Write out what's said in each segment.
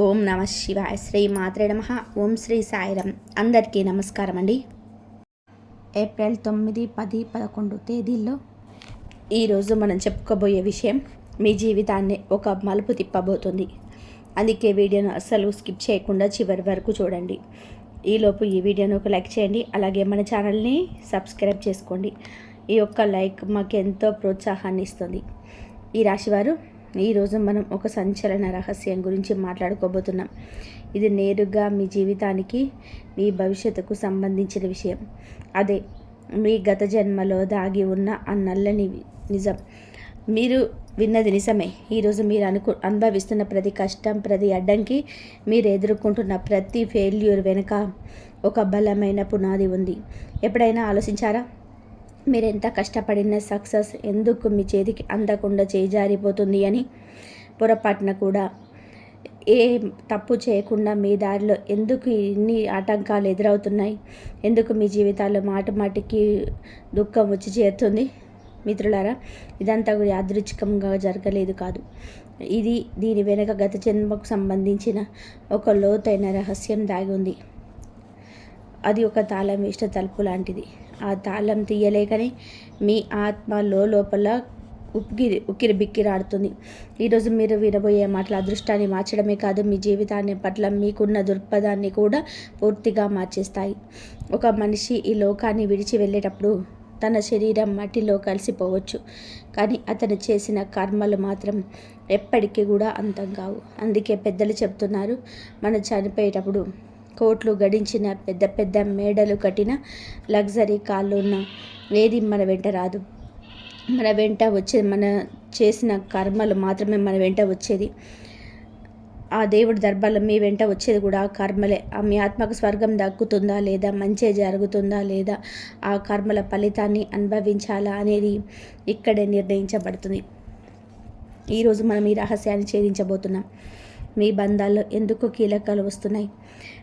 ఓం నమ శివాయ. శ్రీ మాత్రే నమః. ఓం శ్రీ సాయిరం. అందరికీ నమస్కారం అండి. ఏప్రిల్ 9, 10, 11 తేదీల్లో ఈరోజు మనం చెప్పుకోబోయే విషయం మీ జీవితాన్ని ఒక మలుపు తిప్పబోతుంది. అందుకే వీడియోను అస్సలు స్కిప్ చేయకుండా చివరి వరకు చూడండి. ఈలోపు ఈ వీడియోను ఒక లైక్ చేయండి. అలాగే మన ఛానల్ని సబ్స్క్రైబ్ చేసుకోండి. ఈ యొక్క లైక్ మాకు ఎంతో ప్రోత్సాహాన్ని ఇస్తుంది. ఈ రాశివారు ఈరోజు మనం ఒక సంచలన రహస్యం గురించి మాట్లాడుకోబోతున్నాం. ఇది నేరుగా మీ జీవితానికి, మీ భవిష్యత్తుకు సంబంధించిన విషయం. అదే మీ గత జన్మలో దాగి ఉన్న ఆ నల్లని నిజం. మీరు విన్నది నిజమే. ఈరోజు మీరు అనుభవిస్తున్న ప్రతి కష్టం, ప్రతి అడ్డంకి, మీరు ఎదుర్కొంటున్న ప్రతి ఫెయిల్యూర్ వెనుక ఒక బలమైన పునాది ఉంది. ఎప్పుడైనా ఆలోచించారా? మీరు ఎంత కష్టపడిన సక్సెస్ ఎందుకు మీ చేతికి అందకుండా చేజారిపోతుంది అని? పొరపాటున కూడా ఏ తప్పు చేయకుండా మీ దారిలో ఎందుకు ఇన్ని ఆటంకాలు ఎదురవుతున్నాయి? ఎందుకు మీ జీవితాల్లో మాటికి దుఃఖం వచ్చి చేరుతుంది? మిత్రులారా, ఇదంతా కూడా యాదృచ్ఛికంగా జరగలేదు కాదు. దీని వెనుక గత జన్మకు సంబంధించిన ఒక లోతైన రహస్యం దాగి ఉంది. అది ఒక తాళం వేసిన తలుపు లాంటిది. ఆ తాళం తీయలేకనే మీ ఆత్మ లోపల ఉక్కిరి బిక్కిరాడుతుంది. ఈరోజు మీరు వినబోయే మాటల అదృష్టాన్ని మార్చడమే కాదు, మీ జీవితాన్ని పట్ల మీకున్న దృక్పథాన్ని కూడా పూర్తిగా మార్చేస్తాయి. ఒక మనిషి ఈ లోకాన్ని విడిచి వెళ్ళేటప్పుడు తన శరీరం మట్టిలో కలిసిపోవచ్చు, కానీ అతను చేసిన కర్మలు మాత్రం ఎప్పటికీ కూడా అంతం కావు. అందుకే పెద్దలు చెప్తున్నారు, మనం చనిపోయేటప్పుడు కోట్లు గడించిన, పెద్ద పెద్ద మేడలు కట్టిన, లగ్జరీ కార్లు ఉన్న ఏది మన వెంట రాదు. మన వెంట వచ్చేది మన చేసిన కర్మలు మాత్రమే మన వెంట వచ్చేది. ఆ దేవుడి దర్బార్లో మీ వెంట వచ్చేది కూడా ఆ కర్మలే. మీ ఆత్మకు స్వర్గం దక్కుతుందా లేదా, మంచి జరుగుతుందా లేదా, ఆ కర్మల ఫలితాన్ని అనుభవించాలా అనేది ఇక్కడే నిర్ణయించబడుతుంది. ఈరోజు మనం ఈ రహస్యాన్ని ఛేదించబోతున్నాం. మీ బంధాల్లో ఎందుకు కీలకాలు వస్తున్నాయి?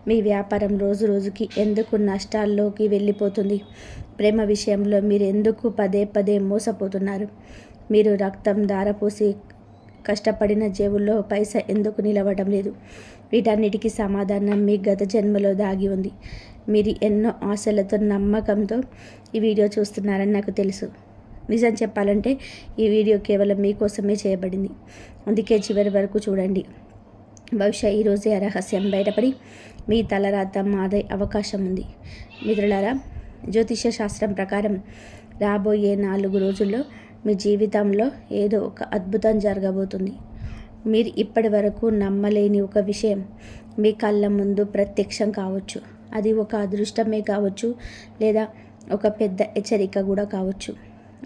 మీ వ్యాపారం రోజు రోజుకి ఎందుకు నష్టాల్లోకి వెళ్ళిపోతుంది? ప్రేమ విషయంలో మీరు ఎందుకు పదే పదే మోసపోతున్నారు? మీరు రక్తం ధారపోసి కష్టపడిన జేబుల్లో పైసా ఎందుకు నిలవడం లేదు? వీటన్నిటికీ సమాధానం మీ గత జన్మలో దాగి ఉంది. మీరు ఎన్నో ఆశలతో, నమ్మకంతో ఈ వీడియో చూస్తున్నారని నాకు తెలుసు. నిజం చెప్పాలంటే ఈ వీడియో కేవలం మీకోసమే చేయబడింది. అందుకే చివరి వరకు చూడండి. బహుశా ఈరోజే ఆ రహస్యం బయటపడి మీ తలరాత మారే అవకాశం ఉంది. మిత్రులారా, జ్యోతిష శాస్త్రం ప్రకారం రాబోయే 4 రోజుల్లో మీ జీవితంలో ఏదో ఒక అద్భుతం జరగబోతుంది. మీరు ఇప్పటి వరకు నమ్మలేని ఒక విషయం మీ కళ్ళ ముందు ప్రత్యక్షం కావచ్చు. అది ఒక అదృష్టమే కావచ్చు, లేదా ఒక పెద్ద హెచ్చరిక కూడా కావచ్చు.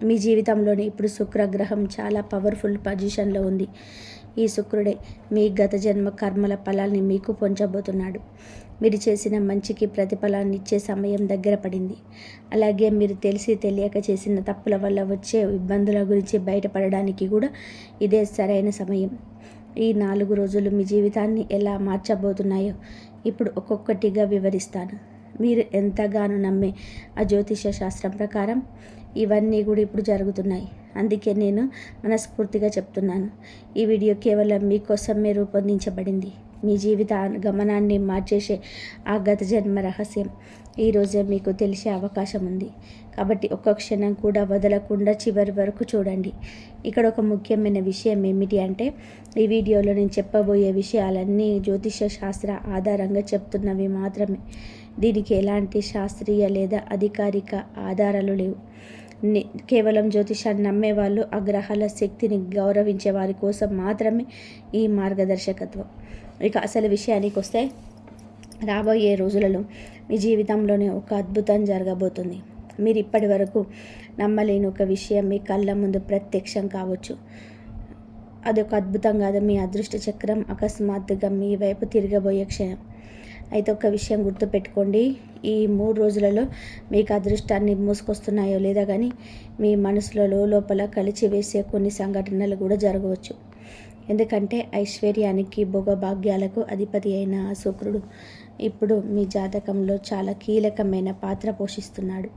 మీ జీవితంలోని ఇప్పుడు శుక్రగ్రహం చాలా పవర్ఫుల్ పొజిషన్లో ఉంది. ఈ శుక్రుడే మీ గత జన్మ కర్మల ఫలాల్ని మీకు పొంచబోతున్నాడు. మీరు చేసిన మంచికి ప్రతిఫలాన్ని ఇచ్చే సమయం దగ్గర పడింది. అలాగే మీరు తెలిసి తెలియక చేసిన తప్పుల వల్ల వచ్చే ఇబ్బందుల గురించి బయటపడడానికి కూడా ఇదే సరైన సమయం. ఈ 4 రోజులు మీ జీవితాన్ని ఎలా మార్చబోతున్నాయో ఇప్పుడు ఒక్కొక్కటిగా వివరిస్తాను. మీరు ఎంతగానో నమ్మే ఆ జ్యోతిష శాస్త్రం ప్రకారం ఇవన్నీ కూడా ఇప్పుడు జరుగుతున్నాయి. అందుకే నేను మనస్ఫూర్తిగా చెప్తున్నాను, ఈ వీడియో కేవలం మీకోసమే రూపొందించబడింది. మీ జీవిత గమనాన్ని మార్చేసే ఆ గత జన్మ రహస్యం ఈరోజే మీకు తెలిసే అవకాశం ఉంది. కాబట్టి ఒక్క క్షణం కూడా వదలకుండా చివరి వరకు చూడండి. ఇక్కడ ఒక ముఖ్యమైన విషయం ఏమిటి అంటే, ఈ వీడియోలో నేను చెప్పబోయే విషయాలన్నీ జ్యోతిష శాస్త్ర ఆధారంగా చెప్తున్నవి మాత్రమే. దీనికి ఎలాంటి శాస్త్రీయ లేదా అధికారిక ఆధారాలు లేవు. కేవలం జ్యోతిషాన్ని నమ్మేవాళ్ళు, ఆ గ్రహాల శక్తిని గౌరవించే వారి కోసం మాత్రమే ఈ మార్గదర్శకత్వం. ఇక అసలు విషయానికి వస్తే, రాబోయే రోజులలో మీ జీవితంలోనే ఒక అద్భుతం జరగబోతుంది. మీరు ఇప్పటి వరకు నమ్మలేని ఒక విషయం మీ కళ్ళ ముందు ప్రత్యక్షం కావచ్చు. అది ఒక అద్భుతం కాదు, మీ అదృష్ట చక్రం అకస్మాత్తుగా మీ వైపు తిరగబోయే క్షణం. అయితే ఒక విషయం గుర్తుపెట్టుకోండి, ఈ 3 రోజులలో మీకు అదృష్టాన్ని మోసుకొస్తున్నాయో లేదా కానీ మీ మనసులో లోపల కలిచివేసే కొన్ని సంఘటనలు కూడా జరగవచ్చు. ఎందుకంటే ఐశ్వర్యానికి, భోగభాగ్యాలకు అధిపతి అయిన ఆ శుక్రుడు ఇప్పుడు మీ జాతకంలో చాలా కీలకమైన పాత్ర పోషిస్తున్నాడు.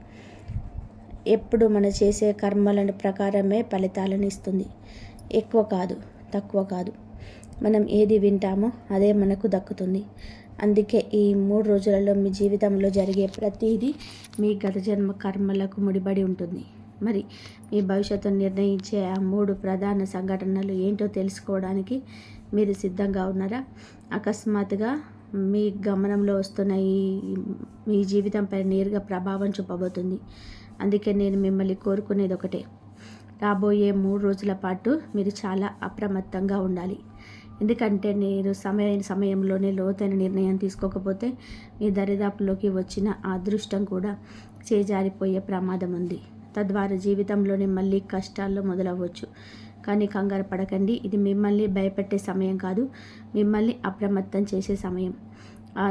ఎప్పుడు మనం చేసే కర్మల ప్రకారమే ఫలితాలను ఇస్తుంది. ఎక్కువ కాదు, తక్కువ కాదు. మనం ఏది వింటామో అదే మనకు దక్కుతుంది. అందుకే ఈ 3 రోజులలో మీ జీవితంలో జరిగే ప్రతిదీ మీ గత జన్మ కర్మలకు ముడిపడి ఉంటుంది. మరి మీ భవిష్యత్తును నిర్ణయించే ఆ 3 ప్రధాన సంఘటనలు ఏంటో తెలుసుకోవడానికి మీరు సిద్ధంగా ఉన్నారా? అకస్మాత్తుగా మీ గమనంలో వస్తున్న మీ జీవితంపై నేరుగా ప్రభావం చూపబోతుంది. అందుకే నేను మిమ్మల్ని కోరుకునేది ఒకటే, రాబోయే 3 రోజుల పాటు మీరు చాలా అప్రమత్తంగా ఉండాలి. ఎందుకంటే నేను సమయంలోనే లోతైన నిర్ణయం తీసుకోకపోతే మీ దరిదాపుల్లోకి వచ్చిన ఆ అదృష్టం కూడా చేజారిపోయే ప్రమాదం ఉంది. తద్వారా జీవితంలోనే మళ్ళీ కష్టాల్లో మొదలవ్వచ్చు. కానీ కంగారు పడకండి. ఇది మిమ్మల్ని భయపెట్టే సమయం కాదు, మిమ్మల్ని అప్రమత్తం చేసే సమయం. ఆ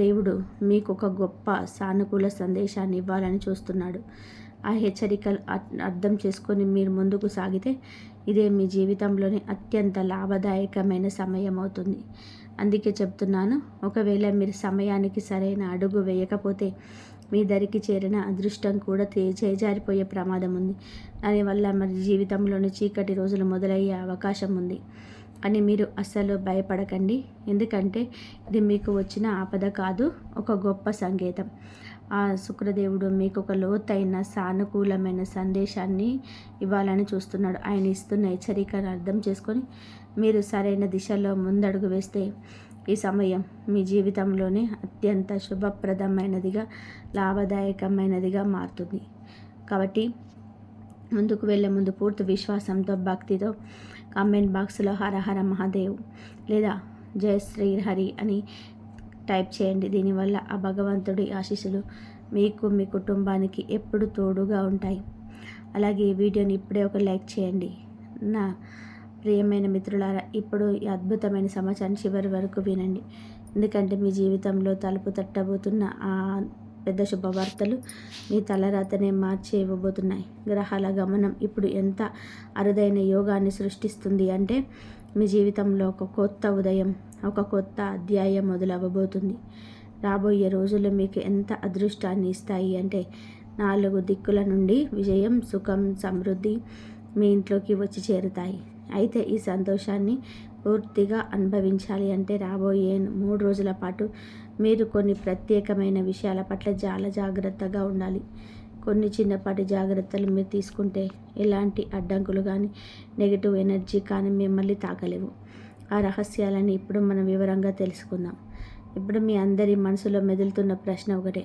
దేవుడు మీకు ఒక గొప్ప సానుకూల సందేశాన్ని ఇవ్వాలని చూస్తున్నాడు. ఆ హెచ్చరికలు అర్థం చేసుకొని మీరు ముందుకు సాగితే ఇదే మీ జీవితంలోని అత్యంత లాభదాయకమైన సమయం అవుతుంది. అందుకే చెప్తున్నాను, ఒకవేళ మీరు సమయానికి సరైన అడుగు వేయకపోతే మీ దరికి చేరిన అదృష్టం కూడా చేజారిపోయే ప్రమాదం ఉంది. దానివల్ల మరి జీవితంలోని చీకటి రోజులు మొదలయ్యే అవకాశం ఉంది. అని మీరు అస్సలు భయపడకండి. ఎందుకంటే ఇది మీకు వచ్చిన ఆపద కాదు, ఒక గొప్ప సంకేతం. ఆ శుక్రదేవుడు మీకు ఒక లోతైన సానుకూలమైన సందేశాన్ని ఇవ్వాలని చూస్తున్నాడు. ఆయన ఇస్తున్న హెచ్చరికను అర్థం చేసుకొని మీరు సరైన దిశలో ముందడుగు వేస్తే ఈ సమయం మీ జీవితంలోనే అత్యంత శుభప్రదమైనదిగా, లాభదాయకమైనదిగా మారుతుంది. కాబట్టి ముందుకు వెళ్ళే ముందు పూర్తి విశ్వాసంతో, భక్తితో కామెంట్ బాక్స్లో హర హర మహాదేవ్ లేదా జయ శ్రీ హరి అని టైప్ చేయండి. దీనివల్ల ఆ భగవంతుడి ఆశీస్సులు మీకు, మీ కుటుంబానికి ఎప్పుడు తోడుగా ఉంటాయి. అలాగే ఈ వీడియోని ఇప్పుడే ఒక లైక్ చేయండి. నా ప్రియమైన మిత్రులారా, ఇప్పుడు ఈ అద్భుతమైన సమాచారం చివరి వరకు వినండి. ఎందుకంటే మీ జీవితంలో తలుపు తట్టబోతున్న ఆ పెద్ద శుభవార్తలు మీ తలరాతనే మార్చి ఇవ్వబోతున్నాయి. గ్రహాల గమనం ఇప్పుడు ఎంత అరుదైన యోగాన్ని సృష్టిస్తుంది అంటే మీ జీవితంలో ఒక కొత్త ఉదయం, ఒక కొత్త అధ్యాయం మొదలవ్వబోతుంది. రాబోయే రోజులు మీకు ఎంత అదృష్టాన్ని ఇస్తాయి అంటే 4 దిక్కుల నుండి విజయం, సుఖం, సమృద్ధి మీ ఇంట్లోకి వచ్చి చేరుతాయి. అయితే ఈ సంతోషాన్ని పూర్తిగా అనుభవించాలి అంటే రాబోయే 3 రోజుల పాటు మీరు కొన్ని ప్రత్యేకమైన విషయాల పట్ల చాలా జాగ్రత్తగా ఉండాలి. కొన్ని చిన్నపాటి జాగ్రత్తలు మీరు తీసుకుంటే ఎలాంటి అడ్డంకులు కానీ, నెగిటివ్ ఎనర్జీ కానీ మిమ్మల్ని తాకలేవు. ఆ రహస్యాలని ఇప్పుడు మనం వివరంగా తెలుసుకుందాం. ఇప్పుడు మీ అందరి మనసులో మెదులుతున్న ప్రశ్న ఒకటే,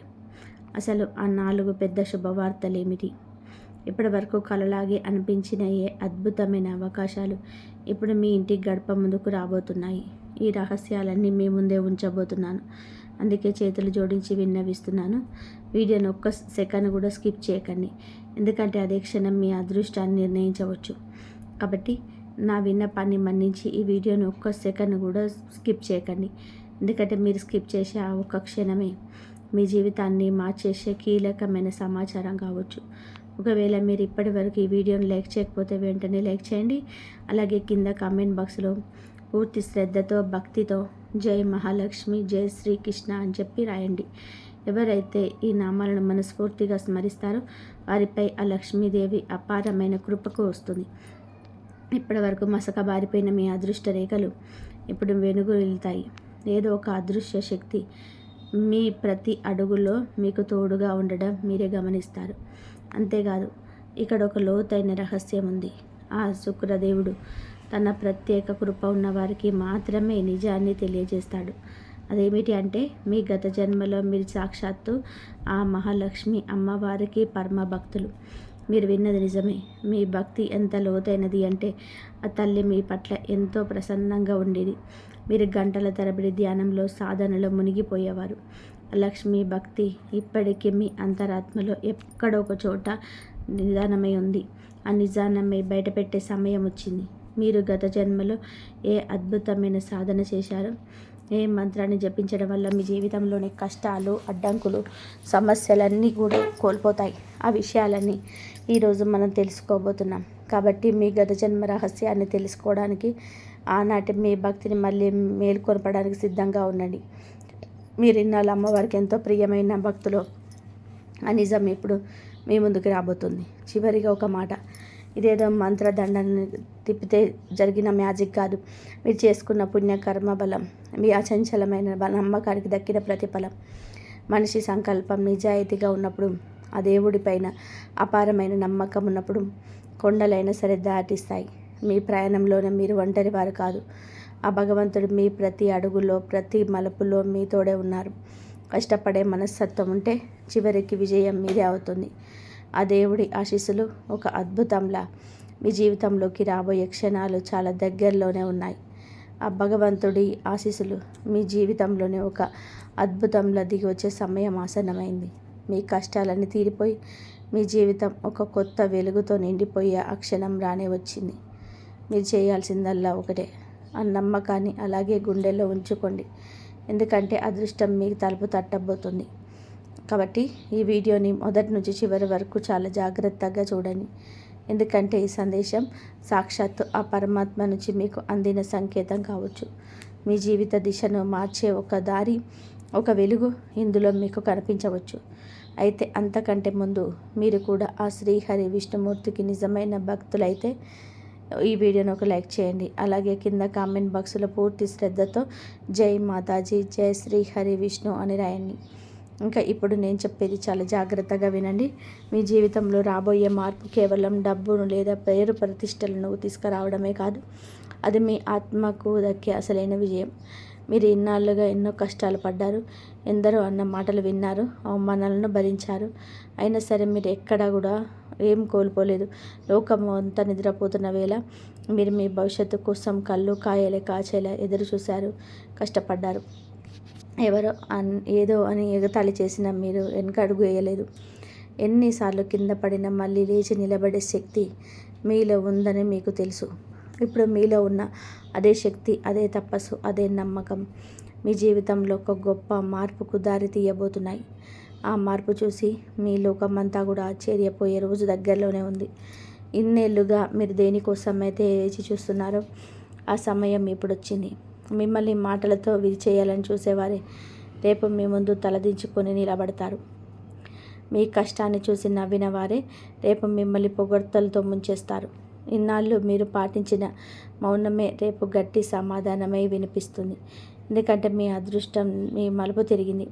అసలు ఆ 4 పెద్ద శుభవార్తలు ఏమిటి? ఇప్పటి వరకు కలలాగే అనిపించిన ఏ అద్భుతమైన అవకాశాలు ఇప్పుడు మీ ఇంటి గడప ముందుకు రాబోతున్నాయి? ఈ రహస్యాలన్నీ మీ ముందే ఉంచబోతున్నాను. అందుకే చేతులు జోడించి విన్నవిస్తున్నాను, వీడియోని ఒక్క సెకండ్ కూడా స్కిప్ చేయకండి. ఎందుకంటే అదే క్షణం మీ అదృష్టాన్ని నిర్ణయించవచ్చు. కాబట్టి నా విన్నపాన్ని మన్నించి ఈ వీడియోని ఒక్క సెకండ్ కూడా స్కిప్ చేయకండి. ఎందుకంటే మీరు స్కిప్ చేసే ఆ ఒక్క క్షణమే మీ జీవితాన్ని మార్చేసే కీలకమైన సమాచారం కావచ్చు. ఒకవేళ మీరు ఇప్పటి వరకు ఈ వీడియోని లైక్ చేయకపోతే వెంటనే లైక్ చేయండి. అలాగే కింద కామెంట్ బాక్స్లో పూర్తి శ్రద్ధతో, భక్తితో జై మహాలక్ష్మి, జై శ్రీకృష్ణ అని చెప్పి రాయండి. ఎవరైతే ఈ నామాలను మనస్ఫూర్తిగా స్మరిస్తారో వారిపై ఆ లక్ష్మీదేవి అపారమైన కృపకు వస్తుంది. ఇప్పటి వరకు మసక బారిపోయిన మీ అదృష్ట రేఖలు ఇప్పుడు వెనుగు వెళ్తాయి. ఏదో ఒక అదృశ్య శక్తి మీ ప్రతి అడుగులో మీకు తోడుగా ఉండడం మీరే గమనిస్తారు. అంతేకాదు, ఇక్కడ ఒక లోతైన రహస్యం ఉంది. ఆ శుక్రదేవుడు తన ప్రత్యేక కృప ఉన్న వారికి మాత్రమే నిజాన్ని తెలియజేస్తాడు. అదేమిటి అంటే మీ గత జన్మలో మీరు సాక్షాత్తు ఆ మహాలక్ష్మి అమ్మవారికి పరమ భక్తులు. మీరు విన్నది నిజమే. మీ భక్తి ఎంత లోతైనది అంటే ఆ తల్లి మీ పట్ల ఎంతో ప్రసన్నంగా ఉండేది. మీరు గంటల తరబడి ధ్యానంలో, సాధనలో మునిగిపోయేవారు. లక్ష్మీ భక్తి ఇప్పటికీ మీ అంతరాత్మలో ఎక్కడో ఒక చోట నిదానమై ఉంది. ఆ నిజానమై బయటపెట్టే సమయం వచ్చింది. మీరు గత జన్మలో ఏ అద్భుతమైన సాధన చేశారో, ఏ మంత్రాన్ని జపించడం వల్ల మీ జీవితంలోని కష్టాలు, అడ్డంకులు, సమస్యలన్నీ కూడా కోల్పోతాయి. ఆ విషయాలన్నీ ఈరోజు మనం తెలుసుకోబోతున్నాం. కాబట్టి మీ గత జన్మ రహస్యాన్ని తెలుసుకోవడానికి, ఆనాటి మీ భక్తిని మళ్ళీ మేల్కొల్పడానికి సిద్ధంగా ఉండండి. మీరు ఇన్నాళ్ళు అమ్మవారికి ఎంతో ప్రియమైన భక్తులు ఆ నిజం ఇప్పుడు మీ ముందుకు రాబోతుంది. చివరిగా ఒక మాట, ఇదేదో మంత్రదండని తిప్పితే జరిగిన మ్యాజిక్ కాదు. మీరు చేసుకున్న పుణ్యకర్మ బలం, మీ అచంచలమైన నమ్మకానికి దక్కిన ప్రతిఫలం. మనిషి సంకల్పం నిజాయితీగా ఉన్నప్పుడు, ఆ దేవుడిపైన అపారమైన నమ్మకం ఉన్నప్పుడు కొండలైనా సరే దాటిస్తాయి. మీ ప్రయాణంలోనే మీరు ఒంటరి వారు కాదు. ఆ భగవంతుడు మీ ప్రతి అడుగులో, ప్రతి మలుపులో మీ తోడే ఉన్నారు. కష్టపడే మనస్తత్వం ఉంటే చివరికి విజయం మీదే అవుతుంది. ఆ దేవుడి ఆశీస్సులు ఒక అద్భుతంలా మీ జీవితంలోకి రాబోయే క్షణాలు చాలా దగ్గరలోనే ఉన్నాయి. ఆ భగవంతుడి ఆశీస్సులు మీ జీవితంలోనే ఒక అద్భుతంలా దిగి వచ్చే సమయం ఆసన్నమైంది. మీ కష్టాలన్నీ తీరిపోయి మీ జీవితం ఒక కొత్త వెలుగుతో నిండిపోయే ఆ క్షణం రానే వచ్చింది. మీరు చేయాల్సిందల్లా ఒకటే, ఆ నమ్మకాన్ని అలాగే గుండెల్లో ఉంచుకోండి. ఎందుకంటే అదృష్టం మీకు తలుపు తట్టబోతుంది. కాబట్టి ఈ వీడియోని మొదటి నుంచి చివరి వరకు చాలా జాగ్రత్తగా చూడండి. ఎందుకంటే ఈ సందేశం సాక్షాత్తు ఆ పరమాత్మ నుంచి మీకు అందిన సంకేతం కావచ్చు. మీ జీవిత దిశను మార్చే ఒక దారి, ఒక వెలుగు ఇందులో మీకు కనిపించవచ్చు. అయితే అంతకంటే ముందు మీరు కూడా ఆ శ్రీహరి విష్ణుమూర్తికి నిజమైన భక్తులైతే ఈ వీడియోని ఒక లైక్ చేయండి. అలాగే కింద కామెంట్ బాక్స్లో పూర్తి శ్రద్ధతో జై మాతాజీ, జై శ్రీహరి విష్ణు అని రాయండి. ఇంకా ఇప్పుడు నేను చెప్పేది చాలా జాగ్రత్తగా వినండి. మీ జీవితంలో రాబోయే మార్పు కేవలం డబ్బును లేదా పేరు ప్రతిష్టలను తీసుకురావడమే కాదు, అది మీ ఆత్మకు దక్కే అసలైన విజయం. మీరు ఇన్నాళ్ళుగా ఎన్నో కష్టాలు పడ్డారు, ఎందరో అన్న మాటలు విన్నారు, అవమానాలను భరించారు. అయినా సరే మీరు ఎక్కడా కూడా ఏం కోల్పోలేదు. లోకం అంతా నిద్రపోతున్న వేళ మీరు మీ భవిష్యత్తు కోసం కళ్ళు కాయలే కాచేలా ఎదురు చూశారు, కష్టపడ్డారు. ఎవరో ఏదో అని ఎగతాళి చేసిన మీరు వెనకడుగు వేయలేదు. ఎన్నిసార్లు కింద పడినా మళ్ళీ లేచి నిలబడే శక్తి మీలో ఉందని మీకు తెలుసు. ఇప్పుడు మీలో ఉన్న అదే శక్తి, అదే తపస్సు, అదే నమ్మకం మీ జీవితంలో ఒక గొప్ప మార్పుకు దారి తీయబోతున్నాయి. ఆ మార్పు చూసి మీ లోకమంతా కూడా ఆశ్చర్యపోయే రోజు దగ్గరలోనే ఉంది. ఇన్నేళ్లుగా మీరు దేనికోసమైతే వేచి చూస్తున్నారో ఆ సమయం ఇప్పుడు వచ్చింది. మిమ్మల్ని మాటలతో విరిచేయాలని చూసేవారే రేపు మీ ముందు తలదించుకొని నిలబడతారు. మీ కష్టాన్ని చూసి నవ్విన వారే రేపు మిమ్మల్ని పొగడ్తలతో ముంచేస్తారు. ఇన్నాళ్ళు మీరు పాటించిన మౌనమే రేపు గట్టి సమాధానమై వినిపిస్తుంది. ఎందుకంటే మీ అదృష్టం మీ మలుపు తిరిగింది.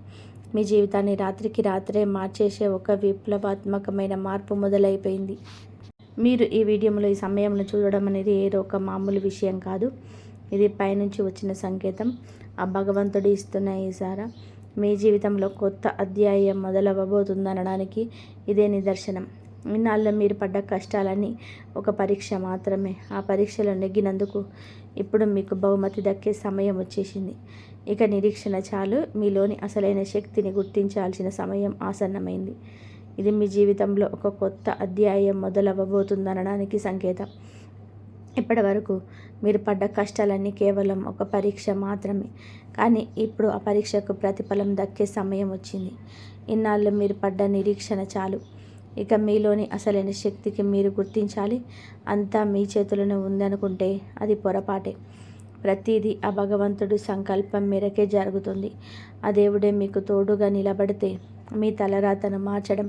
మీ జీవితాన్ని రాత్రికి రాత్రే మార్చేసే ఒక విప్లవాత్మకమైన మార్పు మొదలైపోయింది. మీరు ఈ వీడియోలో ఈ సమయంలో చూడడం అనేది ఏదో ఒక మామూలు విషయం కాదు. ఇది పైనుంచి వచ్చిన సంకేతం. ఆ భగవంతుడు ఇస్తున్న ఈసారా మీ జీవితంలో కొత్త అధ్యాయం మొదలవ్వబోతుందనడానికి ఇదే నిదర్శనం. ఇన్నాళ్ళు మీరు పడ్డ కష్టాలన్నీ ఒక పరీక్ష మాత్రమే. ఆ పరీక్షలో నెగ్గినందుకు ఇప్పుడు మీకు బహుమతి దక్కే సమయం వచ్చేసింది. ఇక నిరీక్షణ చాలు. మీలోని అసలైన శక్తిని గుర్తించాల్సిన సమయం ఆసన్నమైంది. ఇది మీ జీవితంలో ఒక కొత్త అధ్యాయం మొదలవ్వబోతుందనడానికి సంకేతం. ఇప్పటి వరకు మీరు పడ్డ కష్టాలన్నీ కేవలం ఒక పరీక్ష మాత్రమే. కానీ ఇప్పుడు ఆ పరీక్షకు ప్రతిఫలం దక్కే సమయం వచ్చింది. ఇన్నాళ్ళు మీరు పడ్డ నిరీక్షణ చాలు. ఇక మీలోని అసలైన శక్తికి మీరు గుర్తించాలి. అంతా మీ చేతులను ఉందనుకుంటే అది పొరపాటే. ప్రతిదీ ఆ భగవంతుడి సంకల్పం మేరకే జరుగుతుంది. ఆ దేవుడే మీకు తోడుగా నిలబడితే మీ తలరాతను మార్చడం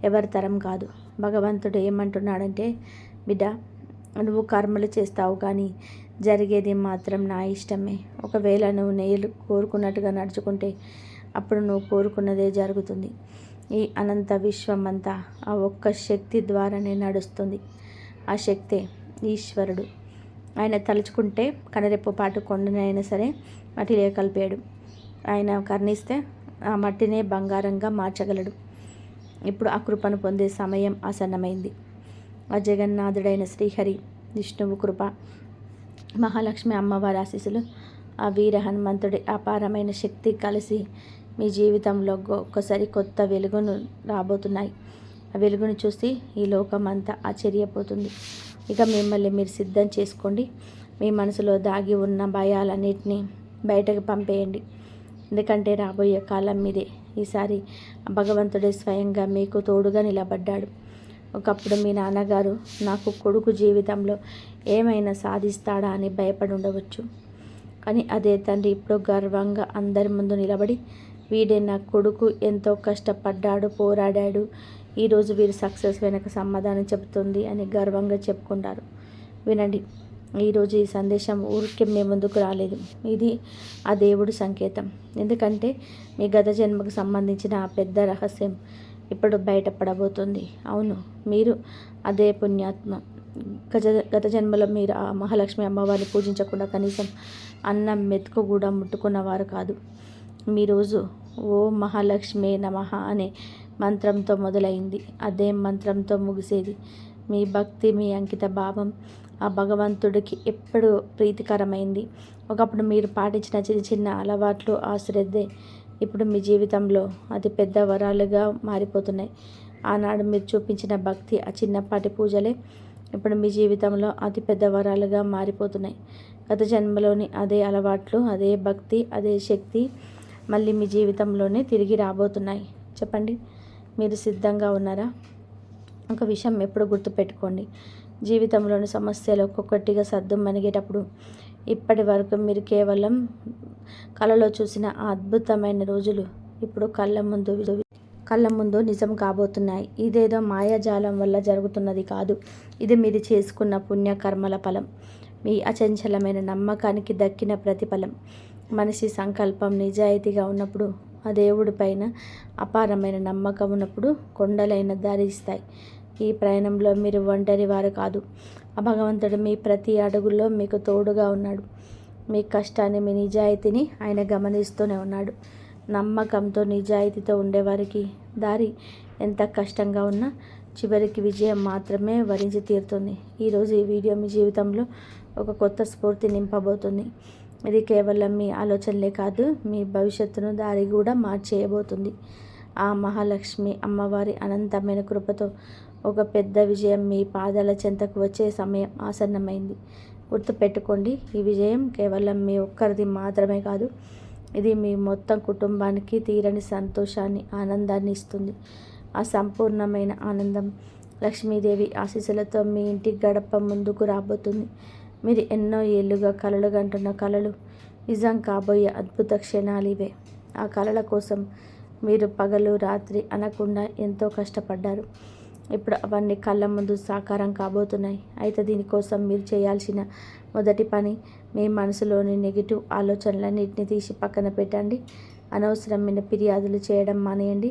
ఎవరి తరం కాదు. భగవంతుడు ఏమంటున్నాడంటే, బిడ్డ, నువ్వు కర్మలు చేస్తావు కానీ జరిగేది మాత్రం నా ఇష్టమే. ఒకవేళ నువ్వు నేను కోరుకున్నట్టుగా నడుచుకుంటే అప్పుడు నువ్వు కోరుకున్నదే జరుగుతుంది. ఈ అనంత విశ్వమంతా ఆ ఒక్క శక్తి ద్వారానే నడుస్తుంది. ఆ శక్తే ఈశ్వరుడు. ఆయన తలుచుకుంటే కనరెప్పపాటు కొండనైనా సరే మట్టిలో కలిపాడు. ఆయన కర్ణిస్తే ఆ మట్టినే బంగారంగా మార్చగలడు. ఇప్పుడు ఆ కృపను పొందే సమయం ఆసన్నమైంది. ఆ జగన్నాథుడైన శ్రీహరి విష్ణువు కృప, మహాలక్ష్మి అమ్మవారి ఆశీస్సులు, ఆ వీర హనుమంతుడి అపారమైన శక్తి కలిసి మీ జీవితంలో ఒక్కసారి కొత్త వెలుగును రాబోతున్నాయి. ఆ వెలుగును చూసి ఈ లోకం అంతా ఆశ్చర్యపోతుంది. ఇక మిమ్మల్ని మీరు సిద్ధం చేసుకోండి. మీ మనసులో దాగి ఉన్న భయాలన్నిటినీ బయటకు పంపేయండి. ఎందుకంటే రాబోయే కాలం మీదే. ఈసారి భగవంతుడే స్వయంగా మీకు తోడుగా నిలబడ్డాడు. ఒకప్పుడు మీ నాన్నగారు నాకు కొడుకు జీవితంలో ఏమైనా సాధిస్తాడా అని భయపడి ఉండవచ్చు. కానీ అదే తండ్రి ఇప్పుడు గర్వంగా అందరి ముందు నిలబడి, వీడే నా కొడుకు, ఎంతో కష్టపడ్డాడు, పోరాడాడు, ఈరోజు వీరు సక్సెస్ వెనక సమాధానం చెబుతుంది అని గర్వంగా చెప్పుకుంటారు. వినండి, ఈరోజు ఈ సందేశం ఊరికే మీ ముందుకు రాలేదు. ఇది ఆ దేవుడి సంకేతం. ఎందుకంటే మీ గత జన్మకు సంబంధించిన ఆ పెద్ద రహస్యం ఇప్పుడు బయటపడబోతుంది. అవును, మీరు అదే పుణ్యాత్మ. గత జన్మలో మీరు ఆ మహాలక్ష్మి అమ్మవారిని పూజించకుండా కనీసం అన్నం మెతుకు కూడా ముట్టుకున్నవారు కాదు. మీ రోజు ఓ మహాలక్ష్మి నమః అనే మంత్రంతో మొదలైంది. అదే మంత్రంతో ముగిసేది. మీ భక్తి, మీ అంకిత భావం ఆ భగవంతుడికి ఎప్పుడు ప్రీతికరమైంది. ఒకప్పుడు మీరు పాటించిన చిన్న చిన్న అలవాట్లు, ఆ శ్రద్ధే ఇప్పుడు మీ జీవితంలో అతి పెద్ద వరాలుగా మారిపోతున్నాయి. ఆనాడు మీరు చూపించిన భక్తి, ఆ చిన్నపాటి పూజలే ఇప్పుడు మీ జీవితంలో అతి పెద్ద వరాలుగా మారిపోతున్నాయి. గత జన్మలోని అదే అలవాట్లు, అదే భక్తి, అదే శక్తి మళ్ళీ మీ జీవితంలోనే తిరిగి రాబోతున్నాయి. చెప్పండి, మీరు సిద్ధంగా ఉన్నారా? ఒక విషయం ఎప్పుడు గుర్తుపెట్టుకోండి, జీవితంలోని సమస్యలు ఒక్కొక్కటిగా సద్దుమణిగేటప్పుడు ఇప్పటి వరకు మీరు కేవలం కలలో చూసిన ఆ అద్భుతమైన రోజులు ఇప్పుడు కళ్ళ ముందు నిజం కాబోతున్నాయి. ఇదేదో మాయాజాలం వల్ల జరుగుతున్నది కాదు. ఇది మీరు చేసుకున్న పుణ్యకర్మల ఫలం, మీ అచంచలమైన నమ్మకానికి దక్కిన ప్రతిఫలం. మనిషి సంకల్పం నిజాయితీగా ఉన్నప్పుడు, ఆ దేవుడి పైన అపారమైన నమ్మకం ఉన్నప్పుడు కొండలైన దారి ఇస్తాయి. ఈ ప్రయాణంలో మీరు ఒంటరి వారు కాదు. ఆ భగవంతుడు మీ ప్రతి అడుగులో మీకు తోడుగా ఉన్నాడు. మీ కష్టాన్ని, మీ నిజాయితీని ఆయన గమనిస్తూనే ఉన్నాడు. నమ్మకంతో, నిజాయితీతో ఉండేవారికి దారి ఎంత కష్టంగా ఉన్నా చివరికి విజయం మాత్రమే వరించి తీరుతుంది. ఈరోజు ఈ వీడియో మీ జీవితంలో ఒక కొత్త స్ఫూర్తి నింపబోతుంది. ఇది కేవలం మీ ఆలోచనలే కాదు, మీ భవిష్యత్తును దారి కూడా మార్చేయబోతుంది. ఆ మహాలక్ష్మి అమ్మవారి అనంతమైన కృపతో ఒక పెద్ద విజయం మీ పాదాల చెంతకు వచ్చే సమయం ఆసన్నమైంది. గుర్తుపెట్టుకోండి, ఈ విజయం కేవలం మీ ఒక్కరిది మాత్రమే కాదు, ఇది మీ మొత్తం కుటుంబానికి తీరని సంతోషాన్ని, ఆనందాన్ని ఇస్తుంది. ఆ సంపూర్ణమైన ఆనందం లక్ష్మీదేవి ఆశీస్సులతో మీ ఇంటి గడప ముందుకు రాబోతుంది. మీరు ఎన్నో ఏళ్ళుగా కలలు కంటున్న కలలు నిజం కాబోయే అద్భుత క్షణాలు ఇవే. ఆ కలల కోసం మీరు పగలు రాత్రి అనకుండా ఎంతో కష్టపడ్డారు. ఇప్పుడు అవన్నీ కళ్ళ ముందు సాకారం కాబోతున్నాయి. అయితే దీనికోసం మీరు చేయాల్సిన మొదటి పని, మీ మనసులోని నెగిటివ్ ఆలోచనలన్నింటినీ తీసి పక్కన పెట్టండి. అనవసరమైన ఫిర్యాదులు చేయడం మానేయండి.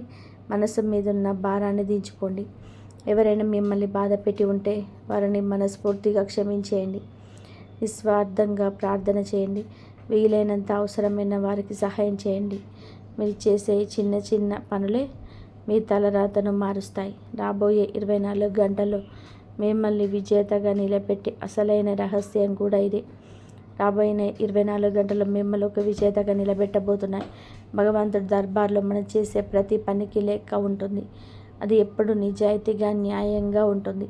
మనసు మీద ఉన్న భారాన్ని దించుకోండి. ఎవరైనా మిమ్మల్ని బాధ పెట్టి ఉంటే వారిని మనస్ఫూర్తిగా క్షమించేయండి. నిస్వార్థంగా ప్రార్థన చేయండి. వీలైనంత అవసరమైన వారికి సహాయం చేయండి. మీరు చేసే చిన్న చిన్న పనులే మీ తలరాతను మారుస్తాయి. రాబోయే 24 గంటల్లో మిమ్మల్ని విజేతగా నిలబెట్టే అసలైన రహస్యం కూడా ఇదే. రాబోయే 24 గంటల్లో మిమ్మల్ని ఒక విజేతగా నిలబెట్టబోతున్నాయి. భగవంతుడి దర్బార్లో మనం చేసే ప్రతి పనికి లెక్క ఉంటుంది. అది ఎప్పుడు నిజాయితీగా, న్యాయంగా ఉంటుంది.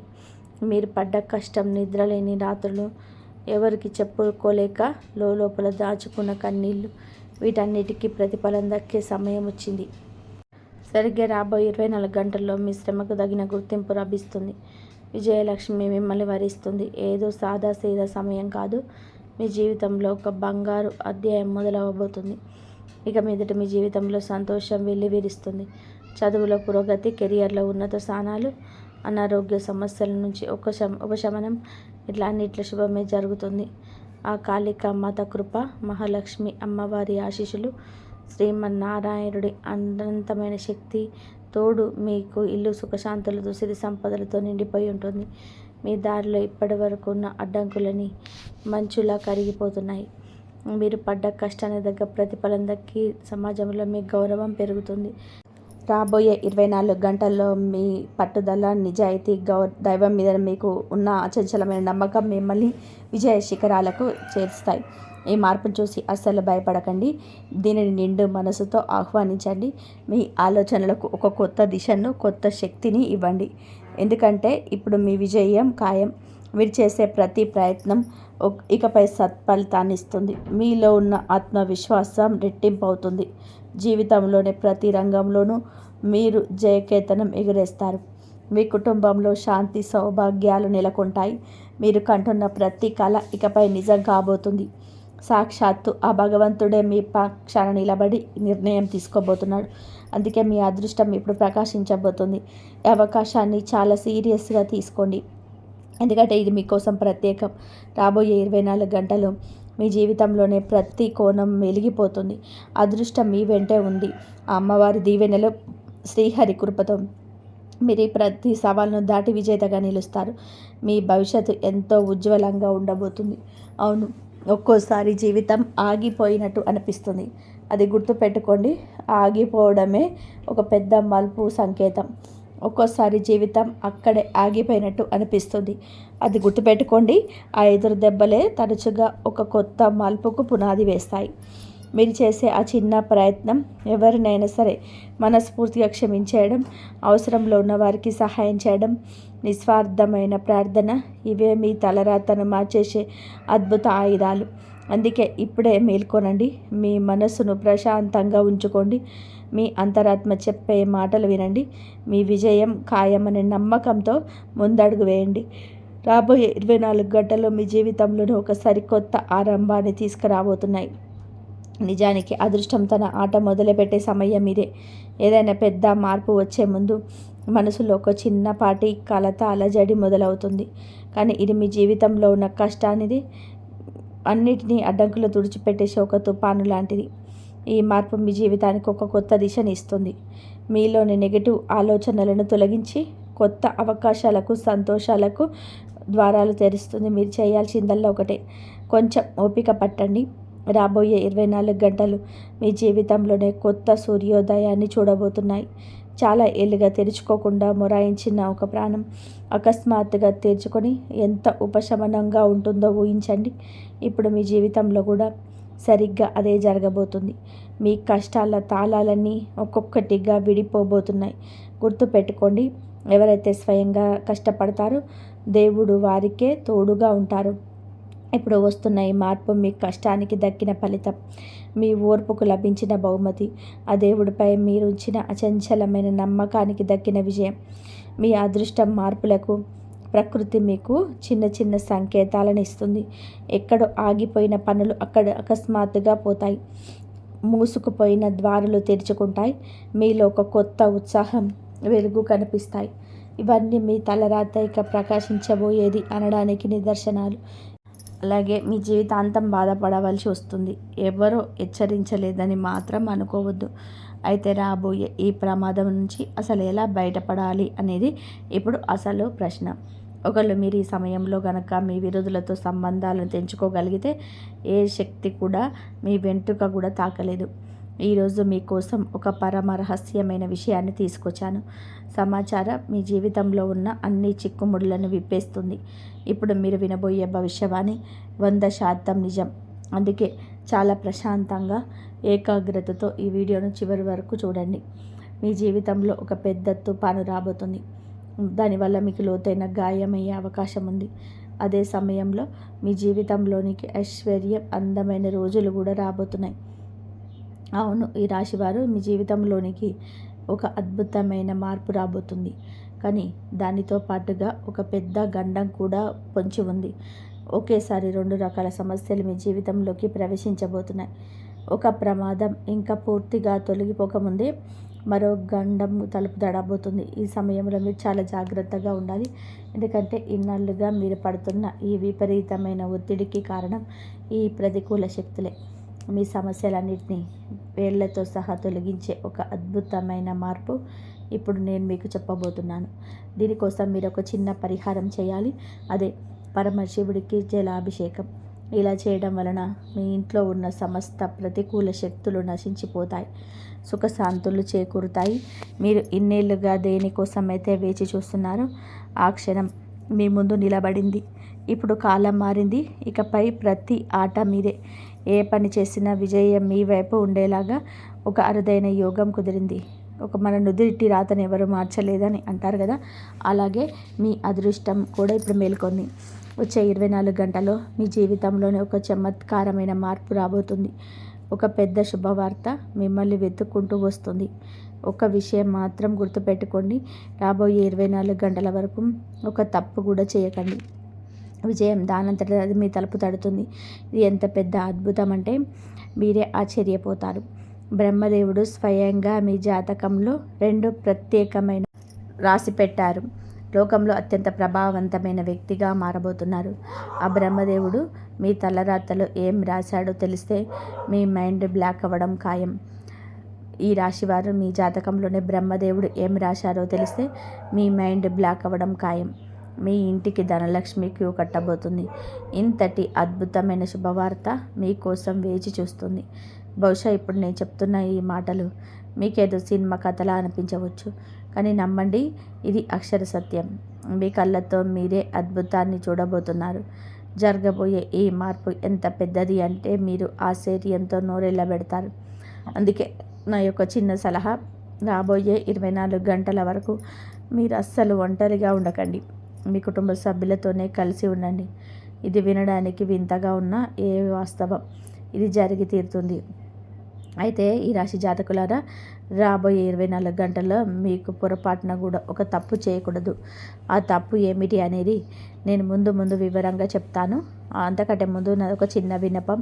మీరు పడ్డ కష్టం, నిద్రలేని రాత్రులు, ఎవరికి చెప్పుకోలేక లోపల దాచుకున్న కన్నీళ్ళు, వీటన్నిటికీ ప్రతిఫలం దక్కే సమయం వచ్చింది. సరిగ్గా రాబోయే 24 గంటల్లో మీ శ్రమకు తగిన గుర్తింపు లభిస్తుంది. విజయలక్ష్మి మిమ్మల్ని వరిస్తుంది. ఏదో సాదా సీదా సమయం కాదు, మీ జీవితంలో ఒక బంగారు అధ్యాయం మొదలవబోతుంది. ఇక మీదట మీ జీవితంలో సంతోషం వెల్లివిరుస్తుంది. చదువులో పురోగతి, కెరియర్లో ఉన్నత స్థానాలు, అనారోగ్య సమస్యల నుంచి ఉపశమనం, ఇట్లా అన్నిట్ల శుభమే జరుగుతుంది. ఆ కాళికా మాత కృప, మహాలక్ష్మి అమ్మవారి ఆశీస్సులు, శ్రీమన్నారాయణుడి అనంతమైన శక్తి తోడు మీకు ఇల్లు సుఖశాంతులతో, సిరి సంపదలతో నిండిపోయి ఉంటుంది. మీ దారిలో ఇప్పటి వరకు ఉన్న అడ్డంకులని మంచులా కరిగిపోతున్నాయి. మీరు పడ్డ కష్టానికి తగ్గ ప్రతిఫలం దక్కి సమాజంలో మీ గౌరవం పెరుగుతుంది. రాబోయే 24 గంటల్లో మీ పట్టుదల, నిజాయితీ, దైవం మీద మీకు ఉన్న అచంచలమైన నమ్మకం మిమ్మల్ని విజయ శిఖరాలకు చేరుస్తాయి. ఈ మార్పును చూసి అస్సలు భయపడకండి. దీనిని నిండు మనసుతో ఆహ్వానించండి. మీ ఆలోచనలకు ఒక కొత్త దిశను, కొత్త శక్తిని ఇవ్వండి. ఎందుకంటే ఇప్పుడు మీ విజయం ఖాయం. మీరు చేసే ప్రతి ప్రయత్నం ఇకపై సత్ఫలితాన్ని ఇస్తుంది. మీలో ఉన్న ఆత్మవిశ్వాసం రెట్టింపు అవుతుంది. జీవితంలోని ప్రతి రంగంలోనూ మీరు జయకేతనం ఎగురేస్తారు. మీ కుటుంబంలో శాంతి, సౌభాగ్యాలు నెలకొంటాయి. మీరు కంటున్న ప్రతి కళ ఇకపై నిజం కాబోతుంది. సాక్షాత్తు ఆ భగవంతుడే మీ పక్షాన నిలబడి నిర్ణయం తీసుకోబోతున్నాడు. అందుకే మీ అదృష్టం ఇప్పుడు ప్రకాశించబోతుంది. ఈ అవకాశాన్ని చాలా సీరియస్గా తీసుకోండి, ఎందుకంటే ఇది మీకోసం ప్రత్యేకం. రాబోయే 24 గంటలు మీ జీవితంలోనే ప్రతి కోణం వెలిగిపోతుంది. అదృష్టం మీ వెంటే ఉంది. ఆ అమ్మవారి దీవెనలో, శ్రీహరి కృపతో మీరు ప్రతి సవాల్ను దాటి విజేతగా నిలుస్తారు. మీ భవిష్యత్తు ఎంతో ఉజ్వలంగా ఉండబోతుంది. అవును, ఒక్కోసారి జీవితం ఆగిపోయినట్టు అనిపిస్తుంది. అది గుర్తుపెట్టుకోండి, ఆగిపోవడమే ఒక పెద్ద మలుపు సంకేతం. ఒక్కోసారి జీవితం అక్కడే ఆగిపోయినట్టు అనిపిస్తుంది. అది గుర్తుపెట్టుకోండి, ఆ ఎదురు దెబ్బలే తరచుగా ఒక కొత్త మలుపుకు పునాది వేస్తాయి. మీరు చేసే ఆ చిన్న ప్రయత్నం, ఎవరినైనా సరే మనస్ఫూర్తిగా క్షమించేయడం, అవసరంలో ఉన్న వారికి సహాయం చేయడం, నిస్వార్థమైన ప్రార్థన, ఇవే మీ తలరాతను మార్చేసే అద్భుత ఆయుధాలు. అందుకే ఇప్పుడే మేల్కొనండి, మీ మనస్సును ప్రశాంతంగా ఉంచుకోండి, మీ అంతరాత్మ చెప్పే మాటలు వినండి. మీ విజయం ఖాయమనే నమ్మకంతో ముందడుగు వేయండి. రాబోయే 24 గంటల్లో మీ జీవితంలోనే ఒక సరికొత్త ఆరంభాన్ని తీసుకురాబోతున్నాయి. నిజానికి అదృష్టం తన ఆట మొదలుపెట్టే సమయం ఇదే. ఏదైనా పెద్ద మార్పు వచ్చే ముందు మనసులో ఒక చిన్నపాటి కలత, అలజడి మొదలవుతుంది. కానీ ఇది మీ జీవితంలో ఉన్న కష్టానిది, అన్నిటినీ అడ్డంకులు తుడిచిపెట్టేసి ఒక తుఫాను లాంటిది. ఈ మార్పు మీ జీవితానికి ఒక కొత్త దిశని ఇస్తుంది. మీలోని నెగిటివ్ ఆలోచనలను తొలగించి కొత్త అవకాశాలకు, సంతోషాలకు ద్వారాలు తెరుస్తుంది. మీరు చేయాల్సిందల్లా ఒకటే, కొంచెం ఓపిక పట్టండి. రాబోయే 24 గంటలు మీ జీవితంలోనే కొత్త సూర్యోదయాన్ని చూడబోతున్నాయి. చాలా ఏళ్ళుగా తెరుచుకోకుండా మొరాయించిన ఒక ప్రాణం అకస్మాత్తుగా తెరుచుకొని ఎంత ఉపశమనంగా ఉంటుందో ఊహించండి. ఇప్పుడు మీ జీవితంలో కూడా సరిగ్గా అదే జరగబోతుంది. మీ కష్టాల తాళాలన్నీ ఒక్కొక్కటిగా విడిపోబోతున్నాయి. గుర్తుపెట్టుకోండి, ఎవరైతే స్వయంగా కష్టపడతారో దేవుడు వారికే తోడుగా ఉంటారు. ఇప్పుడు వస్తున్న ఈ మార్పు మీ కష్టానికి దక్కిన ఫలితం, మీ ఓర్పుకు లభించిన బహుమతి, ఆ దేవుడిపై మీరుంచిన అచంచలమైన నమ్మకానికి దక్కిన విజయం. మీ అదృష్టం మార్పులకు ప్రకృతి మీకు చిన్న చిన్న సంకేతాలను ఇస్తుంది. ఎక్కడో ఆగిపోయిన పనులు అక్కడ అకస్మాత్తుగా పోతాయి. మూసుకుపోయిన ద్వారాలు తెరుచుకుంటాయి. మీలో ఒక కొత్త ఉత్సాహం, వెలుగు కనిపిస్తాయి. ఇవన్నీ మీ తలరాత ఇక ప్రకాశించబోయేది అనడానికి నిదర్శనాలు. అలాగే మీ జీవితాంతం బాధపడవలసి వస్తుంది. ఎవరో హెచ్చరించలేదని మాత్రం అనుకోవద్దు. అయితే రాబోయే ఈ ప్రమాదం నుంచి అసలు ఎలా బయటపడాలి అనేది ఇప్పుడు అసలు ప్రశ్న. ఒకళ్ళు మీరు ఈ సమయంలో గనక మీ విరోధులతో సంబంధాలను తెంచుకోగలిగితే ఏ శక్తి కూడా మీ వెంట్రుక కూడా తాకలేదు. ఈరోజు మీకోసం ఒక పరమ రహస్యమైన విషయాన్ని తీసుకొచ్చాను. సమాచారం మీ జీవితంలో ఉన్న అన్ని చిక్కుముడులను విప్పేస్తుంది. ఇప్పుడు మీరు వినబోయే భవిష్యవాణి 100% నిజం. అందుకే చాలా ప్రశాంతంగా, ఏకాగ్రతతో ఈ వీడియోను చివరి వరకు చూడండి. మీ జీవితంలో ఒక పెద్ద తుఫాను రాబోతుంది. దానివల్ల మీకు లోతైన గాయమయ్యే అవకాశం ఉంది. అదే సమయంలో మీ జీవితంలోనికి ఐశ్వర్యం, అందమైన రోజులు కూడా రాబోతున్నాయి. అవును, ఈ రాశివారు మీ జీవితంలోనికి ఒక అద్భుతమైన మార్పు రాబోతుంది. కానీ దానితో పాటుగా ఒక పెద్ద గండం కూడా పొంచి ఉంది. ఒకేసారి 2 రకాల సమస్యలు మీ జీవితంలోకి ప్రవేశించబోతున్నాయి. ఒక ప్రమాదం ఇంకా పూర్తిగా తొలగిపోకముందే మరో గండం తలుపు తడబోతుంది. ఈ సమయంలో మీరు చాలా జాగ్రత్తగా ఉండాలి. ఎందుకంటే ఇన్నాళ్ళుగా మీరు పడుతున్న ఈ విపరీతమైన ఒత్తిడికి కారణం ఈ ప్రతికూల శక్తులే. మీ సమస్యలన్నింటినీ వేళ్లతో సహా తొలగించే ఒక అద్భుతమైన మార్పు ఇప్పుడు నేను మీకు చెప్పబోతున్నాను. దీనికోసం మీరు ఒక చిన్న పరిహారం చేయాలి. అదే పరమశివుడికి జలాభిషేకం. ఇలా చేయడం వలన మీ ఇంట్లో ఉన్న సమస్త ప్రతికూల శక్తులు నశించిపోతాయి, సుఖశాంతులు చేకూరుతాయి. మీరు ఇన్నేళ్లుగా దేనికోసమైతే వేచి చూస్తున్నారో ఆ క్షణం మీ ముందు నిలబడింది. ఇప్పుడు కాలం మారింది. ఇకపై ప్రతి ఆట మీదే. ఏ పని చేసినా విజయం మీ వైపు ఉండేలాగా ఒక అరుదైన యోగం కుదిరింది. మన నుదిటి రాతను ఎవరు మార్చలేదని అంటారు కదా, అలాగే మీ అదృష్టం కూడా ఇప్పుడు మేల్కొంది. వచ్చే 24 గంటల్లో మీ జీవితంలోనే ఒక చమత్కారమైన మార్పు రాబోతుంది. ఒక పెద్ద శుభవార్త మిమ్మల్ని వెతుక్కుంటూ వస్తుంది. ఒక విషయం మాత్రం గుర్తుపెట్టుకోండి, రాబోయే 24 గంటల వరకు ఒక తప్పు కూడా చేయకండి. విజయం దానంతట అది మీ తలుపు తడుతుంది. ఇది ఎంత పెద్ద అద్భుతం అంటే మీరే ఆశ్చర్యపోతారు. బ్రహ్మదేవుడు స్వయంగా మీ జాతకంలో 2 ప్రత్యేకమైన రాసి పెట్టారు. లోకంలో అత్యంత ప్రభావవంతమైన వ్యక్తిగా మారబోతున్నారు. ఆ బ్రహ్మదేవుడు మీ తలరాతలో ఏం రాశాడో తెలిస్తే మీ మైండ్ బ్లాక్ అవ్వడం ఖాయం. ఈ రాశివారు మీ జాతకంలోనే బ్రహ్మదేవుడు ఏం రాశారో తెలిస్తే మీ మైండ్ బ్లాక్ అవ్వడం ఖాయం. మీ ఇంటికి ధనలక్ష్మి క్యూ కట్టబోతుంది. ఇంతటి అద్భుతమైన శుభవార్త మీకోసం వేచి చూస్తుంది. బహుశా ఇప్పుడు నేను చెప్తున్న ఈ మాటలు మీకేదో సినిమా కథలా అనిపించవచ్చు, కానీ నమ్మండి, ఇది అక్షర సత్యం. మీ కళ్ళతో మీరే అద్భుతాన్ని చూడబోతున్నారు. జరగబోయే ఈ మార్పు ఎంత పెద్దది అంటే మీరు ఆశ్చర్యంతో నోరెళ్ళబెడతారు. అందుకే నా యొక్క చిన్న సలహా, రాబోయే 24 గంటల వరకు మీరు అస్సలు ఒంటరిగా ఉండకండి. మీ కుటుంబ సభ్యులతోనే కలిసి ఉండండి. ఇది వినడానికి వింతగా ఉన్న ఏ వాస్తవం, ఇది జరిగి తీరుతుంది. అయితే ఈ రాశి జాతకులారా, రాబోయే 24 గంటల్లో మీకు పొరపాటున కూడా ఒక తప్పు చేయకూడదు. ఆ తప్పు ఏమిటి అనేది నేను ముందు వివరంగా చెప్తాను. అంతకంటే ముందు నాది ఒక చిన్న విన్నపం.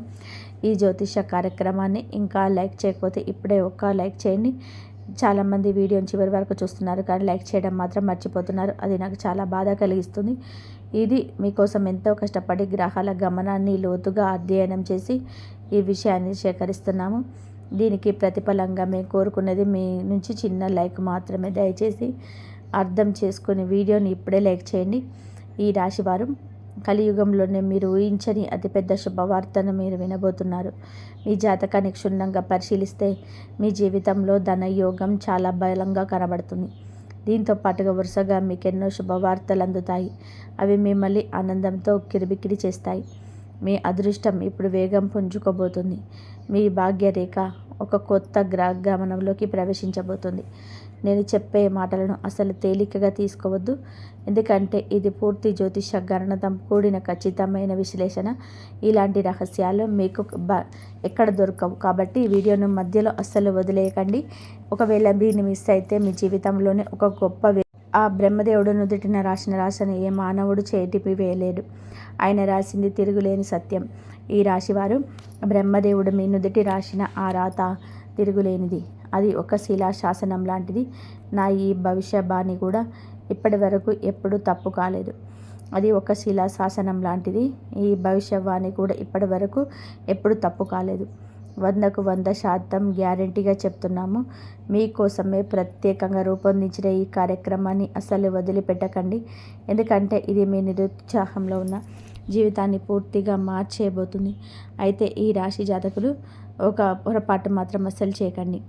ఈ జ్యోతిష కార్యక్రమాన్ని ఇంకా లైక్ చేయకపోతే ఇప్పుడే ఒక లైక్ చేయండి. చాలామంది వీడియోని చివరి వరకు చూస్తున్నారు, కానీ లైక్ చేయడం మాత్రం మర్చిపోతున్నారు. అది నాకు చాలా బాధ కలిగిస్తుంది. ఇది మీకోసం ఎంతో కష్టపడి గ్రహాల గమనాన్ని లోతుగా అధ్యయనం చేసి ఈ విషయాన్ని సేకరిస్తున్నాము. దీనికి ప్రతిఫలంగా మేము కోరుకున్నది మీ నుంచి చిన్న లైక్ మాత్రమే. దయచేసి అర్థం చేసుకుని వీడియోని ఇప్పుడే లైక్ చేయండి. ఈ రాశివారు కలియుగంలోనే మీరు ఊహించని అతిపెద్ద శుభవార్తను మీరు వినబోతున్నారు. మీ జాతకాన్ని క్షుణ్ణంగా పరిశీలిస్తే మీ జీవితంలో ధనయోగం చాలా బలంగా కనబడుతుంది. దీంతో పాటుగా వరుసగా మీకెన్నో శుభవార్తలు అందుతాయి. అవి మిమ్మల్ని ఆనందంతో కిరిబికిరి చేస్తాయి. మీ అదృష్టం ఇప్పుడు వేగం పుంజుకోబోతుంది. మీ భాగ్యరేఖ ఒక కొత్త గమనంలోకి ప్రవేశించబోతుంది. నేను చెప్పే మాటలను అసలు తేలికగా తీసుకోవద్దు, ఎందుకంటే ఇది పూర్తి జ్యోతిష గణనతో కూడిన ఖచ్చితమైన విశ్లేషణ. ఇలాంటి రహస్యాలు మీకు ఎక్కడ దొరకవు. కాబట్టి ఈ వీడియోను మధ్యలో అస్సలు వదిలేయకండి. ఒకవేళ దీన్ని మిస్ అయితే మీ జీవితంలోనే ఒక గొప్ప ఆ బ్రహ్మదేవుడు నుదుటిన రాసిన రాశిని ఏ మానవుడు చేటిపి వేయలేడు. ఆయన రాసింది తిరుగులేని సత్యం. ఈ రాశివారు బ్రహ్మదేవుడు మీ నుదుటి రాసిన ఆ రాత తిరుగులేనిది. అది ఒక శిలాశాసనం లాంటిది. నా ఈ భవిష్యవాణి కూడా ఇప్పటి వరకు ఎప్పుడూ తప్పు కాలేదు. అది ఒక శిలాశాసనం లాంటిది. ఈ భవిష్యవాణి కూడా ఇప్పటి వరకు ఎప్పుడు తప్పు కాలేదు. 100% గ్యారెంటీగా చెప్తున్నాము. మీకోసమే ప్రత్యేకంగా రూపొందించిన ఈ కార్యక్రమాన్ని అస్సలు వదిలిపెట్టకండి, ఎందుకంటే ఇది మీ నిరుత్సాహంలో ఉన్న జీవితాన్ని పూర్తిగా మార్చేయబోతుంది. అయితే ఈ రాశి జాతకులు ఒక పొరపాటు మాత్రం అస్సలు చేయకండి.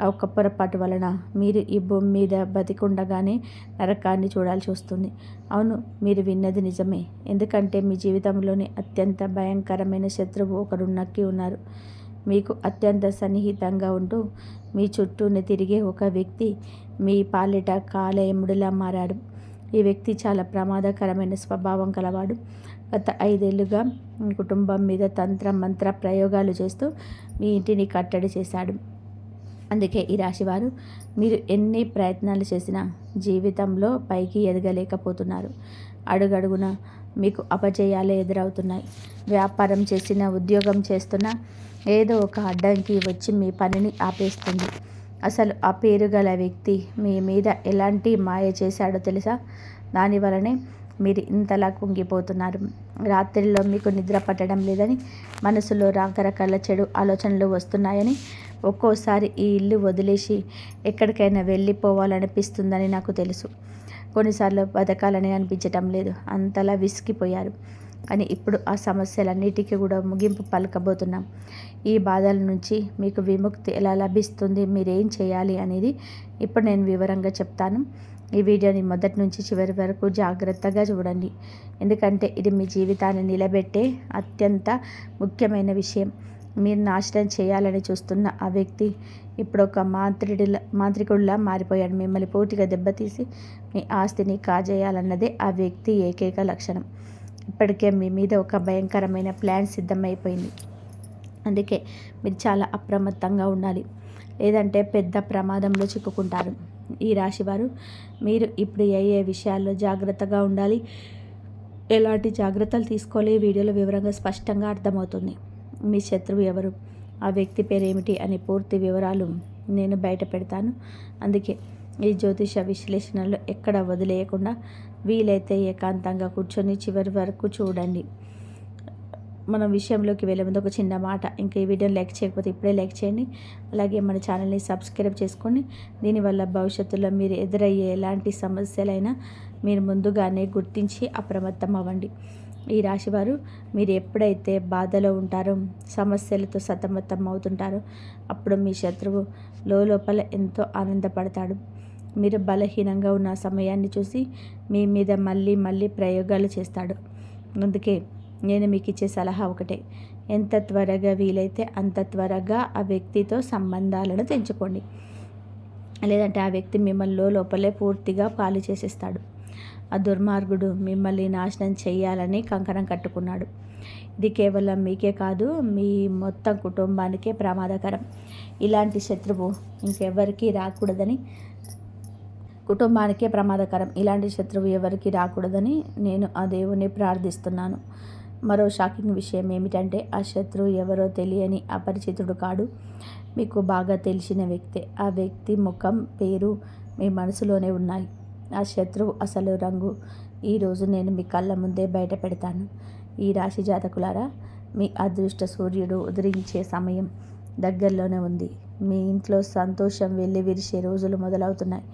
ఆ ఒక్క పొరపాటు వలన మీరు ఈ భూమి మీద బతికుండగానే నరకాన్ని చూడాల్సి వస్తుంది. అవును, మీరు విన్నది నిజమే. ఎందుకంటే మీ జీవితంలోని అత్యంత భయంకరమైన శత్రువు ఒకరు నక్కి ఉన్నారు. మీకు అత్యంత సన్నిహితంగా ఉంటూ మీ చుట్టూనే తిరిగే ఒక వ్యక్తి మీ పాలిట కాలయముడిలా మారాడు. ఈ వ్యక్తి చాలా ప్రమాదకరమైన స్వభావం కలవాడు. గత 5 ఏళ్లుగా మీ కుటుంబం మీద తంత్ర మంత్ర ప్రయోగాలు చేస్తూ మీ ఇంటిని కట్టడి చేశాడు. అందుకే ఈ రాశివారు మీరు ఎన్ని ప్రయత్నాలు చేసినా జీవితంలో పైకి ఎదగలేకపోతున్నారు. అడుగడుగున మీకు అపజయాలే ఎదురవుతున్నాయి. వ్యాపారం చేసినా, ఉద్యోగం చేస్తున్నా ఏదో ఒక అడ్డంకి వచ్చి మీ పనిని ఆపేస్తుంది. అసలు ఆ పేరు గల వ్యక్తి మీ మీద ఎలాంటి మాయ చేశాడో తెలుసా? దానివలనే మీరు ఇంతలా కుంగిపోతున్నారు. రాత్రిలో మీకు నిద్ర పట్టడం లేదని, మనసులో రకరకాల చెడు ఆలోచనలు వస్తున్నాయని, ఒక్కోసారి ఈ ఇల్లు వదిలేసి ఎక్కడికైనా వెళ్ళిపోవాలనిపిస్తుందని నాకు తెలుసు. కొన్నిసార్లు బతకాలని అనిపించటం లేదు. అంతలా విసిగిపోయారు. కానీ ఇప్పుడు ఆ సమస్యలన్నిటికీ కూడా ముగింపు పలకబోతున్నాం. ఈ బాధల నుంచి మీకు విముక్తి ఎలా లభిస్తుంది, మీరేం చేయాలి అనేది ఇప్పుడు నేను వివరంగా చెప్తాను. ఈ వీడియోని మొదటి నుంచి చివరి వరకు జాగ్రత్తగా చూడండి, ఎందుకంటే ఇది మీ జీవితాన్ని నిలబెట్టే అత్యంత ముఖ్యమైన విషయం. మీరు నాశనం చేయాలని చూస్తున్న ఆ వ్యక్తి ఇప్పుడు ఒక మాంత్రికుడిలా మారిపోయాడు. మిమ్మల్ని పూర్తిగా దెబ్బతీసి మీ ఆస్తిని కాజేయాలన్నదే ఆ వ్యక్తి ఏకైక లక్షణం. ఇప్పటికే మీ మీద ఒక భయంకరమైన ప్లాన్ సిద్ధమైపోయింది. అందుకే మీరు చాలా అప్రమత్తంగా ఉండాలి, లేదంటే పెద్ద ప్రమాదంలో చిక్కుకుంటారు. ఈ రాశివారు మీరు ఇప్పుడు ఏ విషయాల్లో జాగ్రత్తగా ఉండాలి, ఎలాంటి జాగ్రత్తలు తీసుకోవాలి ఈ వీడియోలో వివరంగా స్పష్టంగా అర్థమవుతుంది. మీ శత్రువు ఎవరు, ఆ వ్యక్తి పేరు ఏమిటి అనే పూర్తి వివరాలు నేను బయట పెడతాను. అందుకే ఈ జ్యోతిష విశ్లేషణలో ఎక్కడ వదిలేయకుండా వీలైతే ఏకాంతంగా కూర్చొని చివరి వరకు చూడండి. మన విషయంలోకి వెళ్ళే ముందు ఒక చిన్న మాట, ఇంకా ఈ వీడియోని లైక్ చేయకపోతే ఇప్పుడే లైక్ చేయండి. అలాగే మన ఛానల్ని సబ్స్క్రైబ్ చేసుకోండి. దీనివల్ల భవిష్యత్తులో మీరు ఎదురయ్యే ఎలాంటి సమస్యలైనా మీరు ముందుగానే గుర్తించి అప్రమత్తం అవ్వండి. ఈ రాశివారు మీరు ఎప్పుడైతే బాధలో ఉంటారో, సమస్యలతో సతమతం అవుతుంటారో, అప్పుడు మీ శత్రువు లోపల ఎంతో ఆనందపడతాడు. మీరు బలహీనంగా ఉన్న సమయాన్ని చూసి మీ మీద మళ్ళీ మళ్ళీ ప్రయోగాలు చేస్తాడు. అందుకే నేను మీకు ఇచ్చే సలహా ఒకటే, ఎంత త్వరగా వీలైతే అంత త్వరగా ఆ వ్యక్తితో సంబంధాలను తెంచుకోండి. లేదంటే ఆ వ్యక్తి మిమ్మల్ని లోపలే పూర్తిగా పాలు చేసేస్తాడు. ఆ దుర్మార్గుడు మిమ్మల్ని నాశనం చేయాలని కంకణం కట్టుకున్నాడు. ఇది కేవలం మీకే కాదు, మీ మొత్తం కుటుంబానికే ప్రమాదకరం. ఇలాంటి శత్రువు ఇంకెవరికి రాకూడదని, కుటుంబానికే ప్రమాదకరం. ఇలాంటి శత్రువు ఎవరికి రాకూడదని నేను ఆ దేవుణ్ణి ప్రార్థిస్తున్నాను. మరో షాకింగ్ విషయం ఏమిటంటే, ఆ శత్రువు ఎవరో తెలియని అపరిచితుడు కాడు, మీకు బాగా తెలిసిన వ్యక్తే. ఆ వ్యక్తి ముఖం, పేరు మీ మనసులోనే ఉన్నాయి. ఆ శత్రువు అసలు రంగు ఈరోజు నేను మీ కళ్ళ ముందే బయట పెడతాను. ఈ రాశి జాతకులారా, మీ అదృష్ట సూర్యుడు ఉదయించే సమయం దగ్గరలోనే ఉంది. మీ ఇంట్లో సంతోషం వెళ్ళి విరిసే రోజులు మొదలవుతున్నాయి.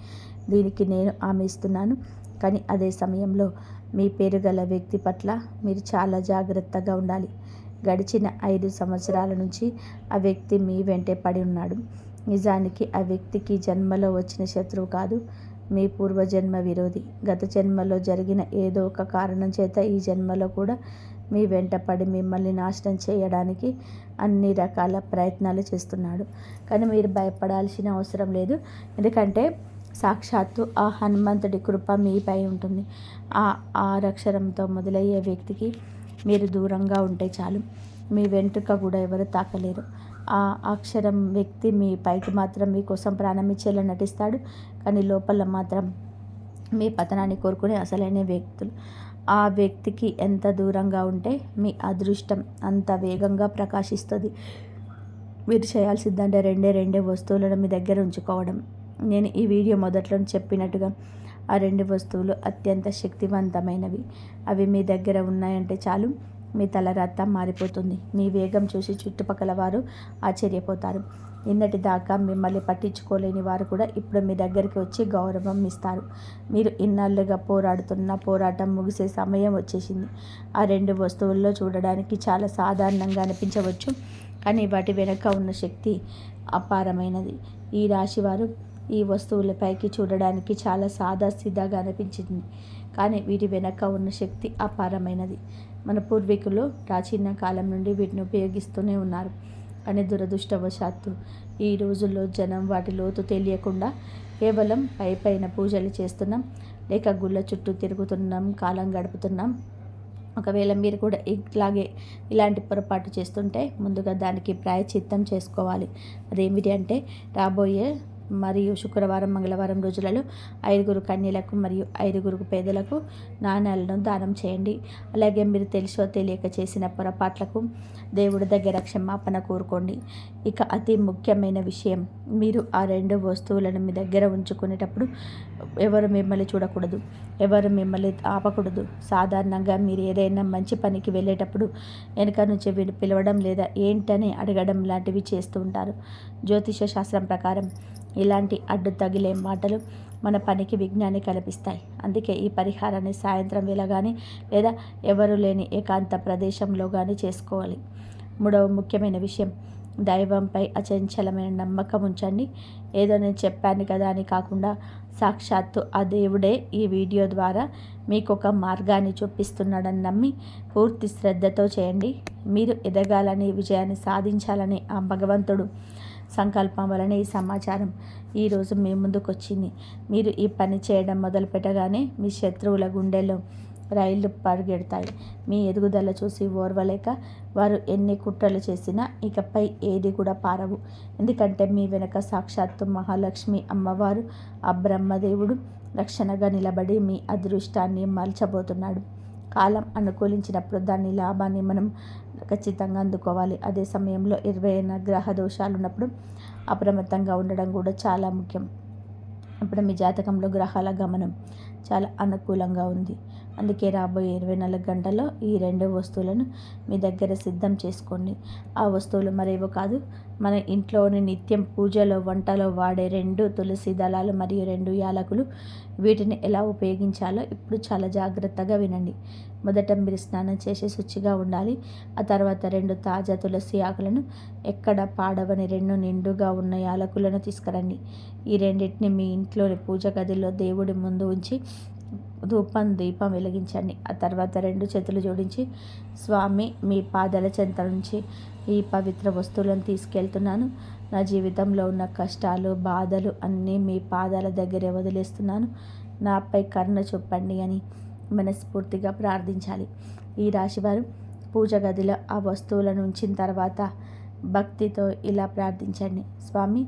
దీనికి నేను హామీ ఇస్తున్నాను. కానీ అదే సమయంలో మీ పేరు గల వ్యక్తి పట్ల మీరు చాలా జాగ్రత్తగా ఉండాలి. గడిచిన 5 సంవత్సరాల నుంచి ఆ వ్యక్తి మీ వెంటే పడి ఉన్నాడు. నిజానికి ఆ వ్యక్తికి జన్మలో వచ్చిన శత్రువు కాదు, మీ పూర్వజన్మ విరోధి. గత జన్మలో జరిగిన ఏదో ఒక కారణం చేత ఈ జన్మలో కూడా మీ వెంట పడి మిమ్మల్ని నాశనం చేయడానికి అన్ని రకాల ప్రయత్నాలు చేస్తున్నాడు. కానీ మీరు భయపడాల్సిన అవసరం లేదు. ఎందుకంటే సాక్షాత్తు ఆ హనుమంతుడి కృప మీపై ఉంటుంది. ఆ 6 అక్షరంతో మొదలయ్యే వ్యక్తికి మీరు దూరంగా ఉంటే చాలు, మీ వెంట్రుక కూడా ఎవరు తాకలేరు. ఆ అక్షరం వ్యక్తి మీ పైకి మాత్రం మీకోసం ప్రాణం ఇచ్చేలా నటిస్తాడు, కానీ లోపల మాత్రం మీ పతనాన్ని కోరుకునే అసలైన వ్యక్తులు. ఆ వ్యక్తికి ఎంత దూరంగా ఉంటే మీ అదృష్టం అంత వేగంగా ప్రకాశిస్తుంది. మీరు చేయాల్సిందంటే రెండే వస్తువులను మీ దగ్గర ఉంచుకోవడం. నేను ఈ వీడియో మొదట్లో చెప్పినట్టుగా ఆ 2 వస్తువులు అత్యంత శక్తివంతమైనవి. అవి మీ దగ్గర ఉన్నాయంటే చాలు, మీ తలరాత మారిపోతుంది. మీ వేగం చూసి చుట్టుపక్కల వారు ఆశ్చర్యపోతారు. నిన్నటి దాకా మిమ్మల్ని పట్టించుకోలేని వారు కూడా ఇప్పుడు మీ దగ్గరికి వచ్చి గౌరవం ఇస్తారు. మీరు ఇన్నాళ్ళుగా పోరాడుతున్న పోరాటం ముగిసే సమయం వచ్చేసింది. ఆ 2 వస్తువుల్లో చూడడానికి చాలా సాధారణంగా అనిపించవచ్చు, కానీ వాటి వెనుక ఉన్న శక్తి అపారమైనది. ఈ రాశివారు ఈ వస్తువులపైకి చూడడానికి చాలా సాదాసీదాగా అనిపించింది, కానీ వీటి వెనక ఉన్న శక్తి అపారమైనది. మన పూర్వీకులు ప్రాచీన కాలం నుండి వీటిని ఉపయోగిస్తూనే ఉన్నారు. కానీ దురదృష్టవశాత్తు ఈ రోజుల్లో జనం వాటి లోతు తెలియకుండా కేవలం పైన పూజలు చేస్తున్నాం, లేక గుళ్ళ చుట్టూ తిరుగుతున్నాం, కాలం గడుపుతున్నాం. ఒకవేళ మీరు కూడా ఇలాంటి పొరపాటు చేస్తుంటే ముందుగా దానికి ప్రాయశ్చిత్తం చేసుకోవాలి. అదేమిటి అంటే, రాబోయే మరియు శుక్రవారం, మంగళవారం రోజులలో 5 కన్యలకు మరియు 5 పేదలకు నాణ్యాలను దానం చేయండి. అలాగే మీరు తెలుసో తెలియక చేసిన పొరపాట్లకు దేవుడి దగ్గర క్షమాపణ కోరుకోండి. ఇక అతి ముఖ్యమైన విషయం, మీరు ఆ 2 వస్తువులను మీ దగ్గర ఉంచుకునేటప్పుడు ఎవరు మిమ్మల్ని చూడకూడదు, ఎవరు మిమ్మల్ని ఆపకూడదు. సాధారణంగా మీరు ఏదైనా మంచి పనికి వెళ్ళేటప్పుడు వెనుక నుంచి పిలవడం లేదా ఏంటని అడగడం లాంటివి చేస్తూ ఉంటారు. జ్యోతిష శాస్త్రం ప్రకారం ఇలాంటి అడ్డు తగిలే మాటలు మన పనికి విఘ్నాన్ని కల్పిస్తాయి. అందుకే ఈ పరిహారాన్ని సాయంత్రం వేళ కానీ లేదా ఎవరు లేని ఏకాంత ప్రదేశంలో కానీ చేసుకోవాలి. 3వ ముఖ్యమైన విషయం, దైవంపై అచంచలమైన నమ్మకం ఉంచండి. ఏదో నేను చెప్పాను కదా అని కాకుండా సాక్షాత్తు ఆ దేవుడే ఈ వీడియో ద్వారా మీకు ఒక మార్గాన్ని చూపిస్తున్నాడని నమ్మి పూర్తి శ్రద్ధతో చేయండి. మీరు ఎదగాలని, విజయాన్ని సాధించాలని ఆ భగవంతుడు సంకల్పం వలన ఈ సమాచారం ఈరోజు మీ ముందుకు వచ్చింది. మీరు ఈ పని చేయడం మొదలు పెట్టగానే మీ శత్రువుల గుండెల్లో రైళ్లు పరిగెడతాయి. మీ ఎదుగుదల చూసి ఓర్వలేక వారు ఎన్ని కుట్రలు చేసినా ఇకపై ఏది కూడా పారవు. ఎందుకంటే మీ వెనక సాక్షాత్తు మహాలక్ష్మి అమ్మవారు, ఆ బ్రహ్మదేవుడు రక్షణగా నిలబడి మీ అదృష్టాన్ని మలచబోతున్నాడు. కాలం అనుకూలించినప్పుడు దాని లాభాన్ని మనం ఖచ్చితంగా అందుకోవాలి. అదే సమయంలో 20 గ్రహ దోషాలు ఉన్నప్పుడు అప్రమత్తంగా ఉండడం కూడా చాలా ముఖ్యం. ఇప్పుడు మీ జాతకంలో గ్రహాల గమనం చాలా అనుకూలంగా ఉంది. అందుకే రాబోయే 24 గంటల్లో ఈ 2 వస్తువులను మీ దగ్గర సిద్ధం చేసుకోండి. ఆ వస్తువులు మరేవో కాదు, మన ఇంట్లోని నిత్యం పూజలో వంటలో వాడే 2 తులసి దళాలు మరియు 2 యాలకులు. వీటిని ఎలా ఉపయోగించాలో ఇప్పుడు చాలా జాగ్రత్తగా వినండి. మొదట మీరు స్నానం చేసి శుచిగా ఉండాలి. ఆ తర్వాత 2 తాజా తులసి ఆకులను, ఎక్కడ పాడవని 2 నిండుగా ఉన్న యాలకులను తీసుకురండి. ఈ రెండింటిని మీ ఇంట్లోని పూజ గదిలో దేవుడి ముందు ఉంచి దీపం వెలిగించండి. ఆ తర్వాత 2 చేతులు జోడించి, స్వామి, మీ పాదాల చెంత నుంచి ఈ పవిత్ర వస్తువులను తీసుకెళ్తున్నాను. నా జీవితంలో ఉన్న కష్టాలు, బాధలు అన్నీ మీ పాదాల దగ్గరే వదిలేస్తున్నాను. నాపై కరుణ చూపండి అని మనస్ఫూర్తిగా ప్రార్థించాలి. ఈ రాశివారు పూజ గదిలో ఆ వస్తువులను ఉంచిన తర్వాత భక్తితో ఇలా ప్రార్థించండి. స్వామి,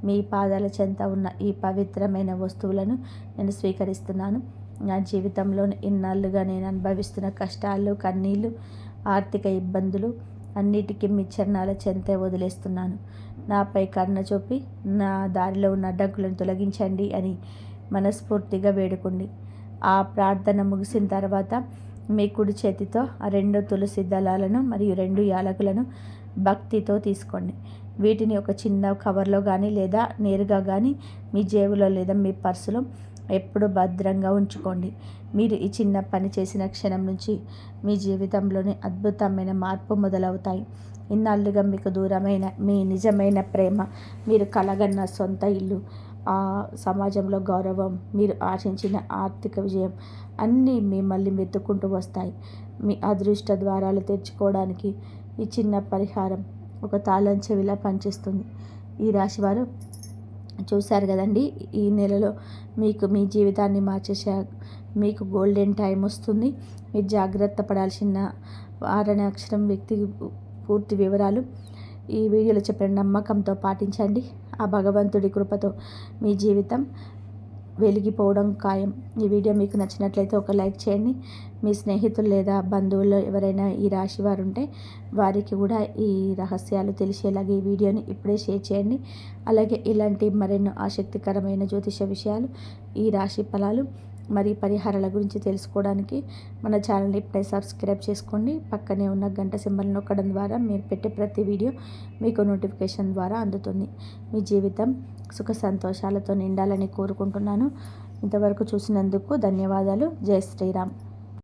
మీ పాదాల చెంత ఉన్న ఈ పవిత్రమైన వస్తువులను నేను స్వీకరిస్తున్నాను. నా జీవితంలో ఇన్నాళ్ళుగా నేను అనుభవిస్తున్న కష్టాలు, కన్నీళ్ళు, ఆర్థిక ఇబ్బందులు అన్నిటికీ మీ చరణాల చెంతే వదిలేస్తున్నాను. నాపై కరుణ చూపి నా దారిలో ఉన్న అడ్డంకులను తొలగించండి అని మనస్ఫూర్తిగా వేడుకోండి. ఆ ప్రార్థన ముగిసిన తర్వాత మీ కుడి చేతితో ఆ 2 తులసి దళాలను మరియు 2 యాలకులను భక్తితో తీసుకోండి. వీటిని ఒక చిన్న కవర్లో కానీ లేదా నేరుగా కానీ మీ జేబులో లేదా మీ పర్సులో ఎప్పుడు భద్రంగా ఉంచుకోండి. మీరు ఈ చిన్న పని చేసిన క్షణం నుంచి మీ జీవితంలోని అద్భుతమైన మార్పు మొదలవుతాయి. ఇన్నాళ్ళుగా మీకు దూరమైన మీ నిజమైన ప్రేమ, మీరు కలగన్న సొంత ఇల్లు, ఆ సమాజంలో గౌరవం, మీరు ఆశించిన ఆర్థిక విజయం అన్నీ మిమ్మల్ని వెతుక్కుంటూ వస్తాయి. మీ అదృష్ట ద్వారాలు తెరుచుకోవడానికి ఈ చిన్న పరిహారం ఒక తాళం చెవిలా పనిచేస్తుంది. ఈ రాశివారు చూశారు కదండి, ఈ నెలలో మీకు మీ జీవితాన్ని మార్చేసే మీకు గోల్డెన్ టైం వస్తుంది. మీరు జాగ్రత్త పడాల్సిన 6వ అక్షరం వ్యక్తి పూర్తి వివరాలు ఈ వీడియోలో చెప్పిన నమ్మకంతో పాటించండి. ఆ భగవంతుడి కృపతో మీ జీవితం వెలిగిపోవడం ఖాయం. ఈ వీడియో మీకు నచ్చినట్లయితే ఒక లైక్ చేయండి. మీ స్నేహితులు లేదా బంధువుల్లో ఎవరైనా ఈ రాశి వారు ఉంటే వారికి కూడా ఈ రహస్యాలు తెలిసేలాగా ఈ వీడియోని ఇప్పుడే షేర్ చేయండి. అలాగే ఇలాంటి మరెన్నో ఆసక్తికరమైన జ్యోతిష విషయాలు, ఈ రాశి ఫలాలు మరియు పరిహారాల గురించి తెలుసుకోవడానికి మన ఛానల్ని ఇప్పుడే సబ్స్క్రైబ్ చేసుకోండి. పక్కనే ఉన్న గంట సింబల్ నొక్కడం ద్వారా మీరు పెట్టే ప్రతి వీడియో మీకు నోటిఫికేషన్ ద్వారా అందుతుంది. మీ జీవితం సుఖ సంతోషాలతో నిండాలని కోరుకుంటున్నాను. ఇంతవరకు చూసినందుకు ధన్యవాదాలు. జై శ్రీరామ్.